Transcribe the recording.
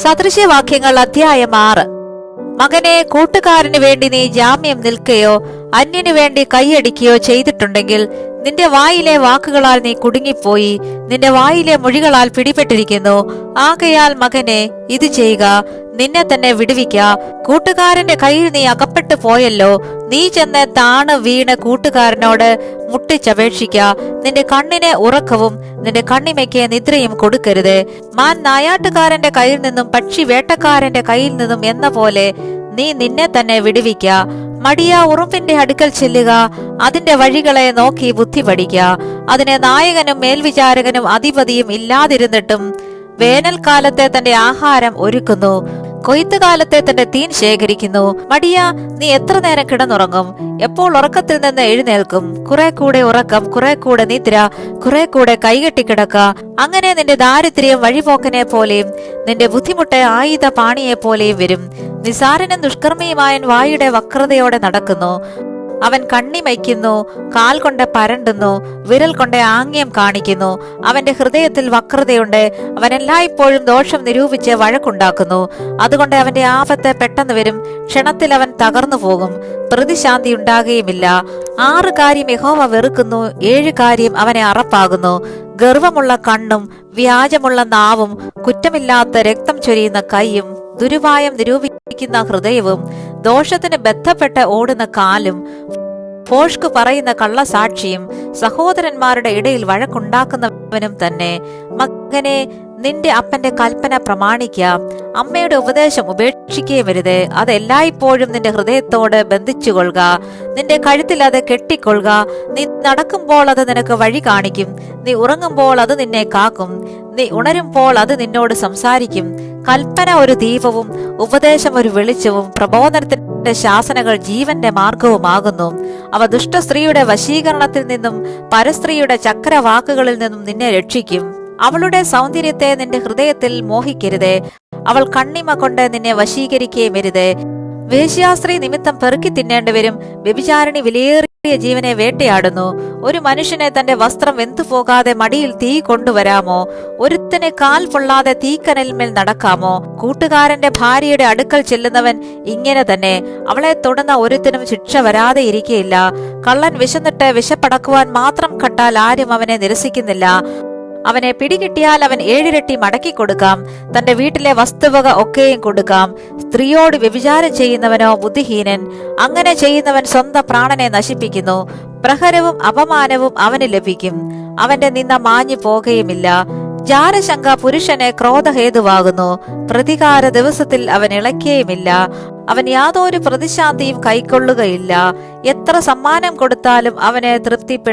സദൃശ്യവാക്യങ്ങൾ അധ്യായം 6. മകനെ, കൂട്ടുകാരന് വേണ്ടി നീ ജാമ്യം നിൽക്കുകയോ അന്യനു വേണ്ടി കൈയടിക്കുകയോ ചെയ്തിട്ടുണ്ടെങ്കിൽ നിന്റെ വായിലെ വാക്കുകളാൽ നീ കുടുങ്ങിപ്പോയി, നിന്റെ വായിലെ മൊഴികളാൽ പിടിപെട്ടിരിക്കുന്നു. ആകയാൽ മകനെ, ഇത് ചെയ്യുക, നിന്നെ തന്നെ വിടുവിക്ക. കൂട്ടുകാരന്റെ കയ്യിൽ നീ അകപ്പെട്ടു പോയല്ലോ. നീ ചെന്ന് താണ് വീണ് കൂട്ടുകാരനോട് മുട്ടിച്ചപേക്ഷിക്ക. നിന്റെ കണ്ണിനെ ഉറക്കവും നിന്റെ കണ്ണിമയ്ക്ക് നിദ്രയും കൊടുക്കരുത്. മാൻ നായാട്ടുകാരന്റെ കയ്യിൽ നിന്നും പക്ഷി വേട്ടക്കാരന്റെ കയ്യിൽ നിന്നും എന്ന പോലെ നീ നിന്നെ തന്നെ വിടുവിക്ക. മടിയ ഉറുമ്പിന്റെ അടുക്കൽ ചെല്ലുക, അതിന്റെ വഴികളെ നോക്കി ബുദ്ധി പഠിക്ക. അതിനെ നായകനും മേൽവിചാരകനും അധിപതിയും ഇല്ലാതിരുന്നിട്ടും വേനൽക്കാലത്തെ തന്റെ ആഹാരം ഒരുക്കുന്നു, കൊയ്ത്തുകാലത്തെ തന്റെ തീൻ ശേഖരിക്കുന്നു. മടിയ, നീ എത്ര നേരം കിടന്നുറങ്ങും? എപ്പോൾ ഉറക്കത്തിൽ നിന്ന് എഴുന്നേൽക്കും? കുറെ കൂടെ ഉറക്കം, കുറെ കൂടെ നിദ്ര, കുറെ കൂടെ കൈകെട്ടിക്കിടക്ക. അങ്ങനെ നിന്റെ ദാരിദ്ര്യം വഴിപോക്കനെ പോലെയും നിന്റെ ബുദ്ധിമുട്ട് ആയുധ പാണിയെ പോലെയും വരും. നിസാരനും ദുഷ്കർമ്മിയുമായ വായുടെ വക്രതയോടെ നടക്കുന്നു. അവൻ കണ്ണിമയ്ക്കുന്നു, കാൽ കൊണ്ട് പരണ്ടുന്നു, വിരൽ കൊണ്ട് ആംഗ്യം കാണിക്കുന്നു. അവന്റെ ഹൃദയത്തിൽ വക്രതയുണ്ട്. അവൻ എല്ലായ്പ്പോഴും ദോഷം നിരൂപിച്ച് വഴക്കുണ്ടാക്കുന്നു. അതുകൊണ്ട് അവന്റെ ആപത്ത് പെട്ടെന്ന് വരും. ക്ഷണത്തിൽ അവൻ തകർന്നു പോകും, പ്രതിശാന്തി ഉണ്ടാകുകയുമില്ല. 6 കാര്യം യഹോവ വെറുക്കുന്നു, 7 കാര്യം അവനെ അറപ്പാകുന്നു: ഗർവമുള്ള കണ്ണും വ്യാജമുള്ള നാവും, കുറ്റമില്ലാത്ത രക്തം ചൊരിയുന്ന കൈയും, ദുരുപായം നിരൂപിക്കുന്ന ഹൃദയവും, ദോഷത്തിന് ബന്ധപ്പെട്ട് ഓടുന്ന കാലും, ഫോഷ്ക് പറയുന്ന കള്ളസാക്ഷിയും, സഹോദരന്മാരുടെ ഇടയിൽ വഴക്കുണ്ടാക്കുന്നവനും തന്നെ. മകനെ, നിന്റെ അപ്പന്റെ കൽപ്പന പ്രമാണിക്ക, അമ്മയുടെ ഉപദേശം ഉപേക്ഷിക്കുകയും വരുത്. അത് എല്ലായ്പ്പോഴും നിന്റെ ഹൃദയത്തോട് ബന്ധിച്ചുകൊള്ളുക, നിന്റെ കഴുത്തിൽ അത് കെട്ടിക്കൊള്ളുക. നീ നടക്കുമ്പോൾ അത് നിനക്ക് വഴി കാണിക്കും, നീ ഉറങ്ങുമ്പോൾ അത് നിന്നെ കാക്കും, നീ ഉണരുമ്പോൾ അത് നിന്നോട് സംസാരിക്കും. കൽപ്പന ഒരു ദീപവും ഉപദേശം ഒരു വെളിച്ചവും, പ്രബോധനത്തിന്റെ ശാസനകൾ ജീവന്റെ മാർഗവുമാകുന്നു. അവ ദുഷ്ടസ്ത്രീയുടെ വശീകരണത്തിൽ നിന്നും പരസ്ത്രീയുടെ ചക്രവാക്കുകളിൽ നിന്നും നിന്നെ രക്ഷിക്കും. അവളുടെ സൗന്ദര്യത്തെ നിന്റെ ഹൃദയത്തിൽ മോഹിക്കരുത്, അവൾ കണ്ണിമ കൊണ്ട് നിന്നെ വശീകരിക്കുകയും വരുത്. വേശ്യാസ്ത്രീ നിമിത്തം പെറുക്കി തിന്നേണ്ടിവരും. വ്യഭിചാരിണി വിലയേറിയ ജീവനെ വേട്ടയാടുന്നു. ഒരു മനുഷ്യനെ തന്റെ വസ്ത്രം വെന്തുപോകാതെ മടിയിൽ തീ കൊണ്ടുവരാമോ? ഒരുത്തന് കാൽ പൊള്ളാതെ തീക്കനലിന്മേൽ നടക്കാമോ? കൂട്ടുകാരന്റെ ഭാര്യയുടെ അടുക്കൽ ചെല്ലുന്നവൻ ഇങ്ങനെ തന്നെ. അവളെ തൊടുന്ന ഒരുത്തനും ശിക്ഷ വരാതെ ഇരിക്കയില്ല. കള്ളൻ വിശന്നിട്ട് വിശപ്പടക്കുവാൻ മാത്രം കണ്ടാൽ ആരും അവനെ നിരസിക്കുന്നില്ല. അവനെ പിടികിട്ടിയാൽ അവൻ 7 ഇരട്ടി മടക്കി കൊടുക്കാം, തന്റെ വീട്ടിലെ വസ്തുവക ഒക്കെയും കൊടുക്കാം. സ്ത്രീയോട് വ്യഭിചാരം ചെയ്യുന്നവനോ ബുദ്ധിഹീനൻ. അങ്ങനെ ചെയ്യുന്നവൻ സ്വന്തം പ്രാണനെ നശിപ്പിക്കുന്നു. പ്രഹരവും അപമാനവും അവന് ലഭിക്കും, അവന്റെ നിന്ന മാഞ്ഞു പോകുകയുമില്ല. ജാരശങ്ക പുരുഷനെ ക്രോധഹേതുവാകുന്നു, പ്രതികാര ദിവസത്തിൽ അവൻ ഇളക്കുകയുമില്ല. അവൻ യാതൊരു പ്രതിശാന്തിയും കൈക്കൊള്ളുകയില്ല. എത്ര സമ്മാനം കൊടുത്താലും അവന് തൃപ്തിപ്പെടും.